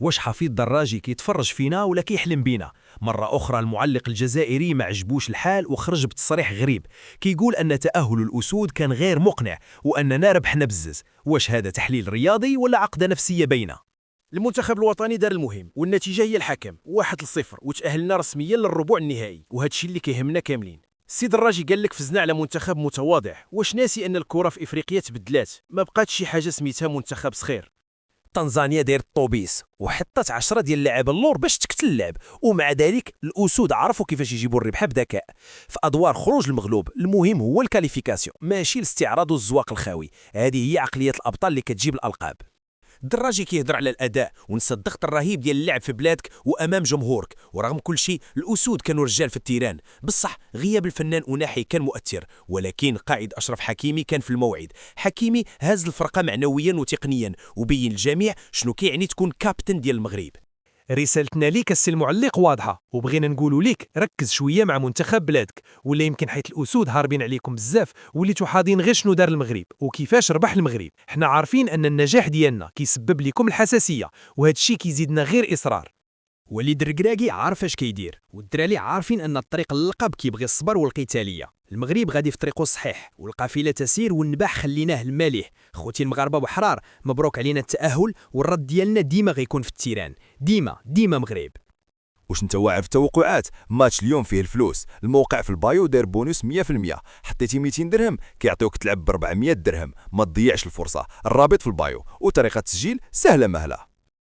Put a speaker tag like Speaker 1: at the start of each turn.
Speaker 1: واش حفيظ دراجي كيتفرج فينا ولا كيحلم بينا؟ مرة أخرى المعلق الجزائري ما عجبوش الحال وخرج بتصريح غريب كيقول أن تأهل الأسود كان غير مقنع وأننا ربحنا بزز. واش هذا تحليل رياضي ولا عقدة نفسية باينة؟
Speaker 2: المنتخب الوطني دار المهم والنتيجه هي الحكم 1-0 وتاهلنا رسميا للربع النهائي وهذا الشيء اللي كيهمنا كاملين. السيد الراجي قال لك فزنا على منتخب متواضع، واش ناسي ان الكره في افريقيا تبدلات، ما بقاتش شي حاجه سميتها منتخب صغير.
Speaker 3: تنزانيا داير الطوبيس وحطت 10 ديال اللاعب اللور باش تقتل اللعب، ومع ذلك الاسود عرفوا كيفاش يجيبوا الربح بذكاء. في ادوار خروج المغلوب المهم هو الكاليفيكاسيون ماشي الاستعراض والزواق الخاوي. هذه هي عقليه الابطال اللي كتجيب الالقاب. الدراجي كيهضر على الاداء ونسى الضغط الرهيب ديال اللعب في بلادك وامام جمهورك، ورغم كل شيء الاسود كانوا رجال في التيران. بصح غياب الفنان أناحي كان مؤثر، ولكن قائد اشرف حكيمي كان في الموعد. حكيمي هز الفرقه معنويا وتقنيا وبين الجميع شنو كيعني تكون كابتن ديال المغرب.
Speaker 1: رسالتنا ليك السي المعلق واضحة، وبغينا نقولوا ليك ركز شوية مع منتخب بلادك، ولا يمكن حيت الأسود هاربين عليكم بزاف وليتو حاضين غير شنو دار المغرب وكيفاش ربح المغرب. حنا عارفين أن النجاح ديالنا كيسبب لكم الحساسية، وهذا الشيء كيزيدنا غير إصرار.
Speaker 4: وليد الركراكي عارف اش كيدير، والدراري عارفين ان الطريق للقب كيبغي الصبر والقتاليه. المغرب غادي في طريقه الصحيح والقافله تسير والنباح خليناه المليح. خوتي المغاربه وحرار، مبروك علينا التاهل، والرد ديالنا ديما غيكون في التيران، ديما مغرب.
Speaker 5: واش انت واعر في التوقعات؟ ماتش اليوم فيه الفلوس، الموقع في البايو داير بونوس 100%، حطيتي 200 درهم كيعطيوك تلعب ب 400 درهم. ما تضيعش الفرصه، الرابط في البايو، وطريقه التسجيل سهله مهله.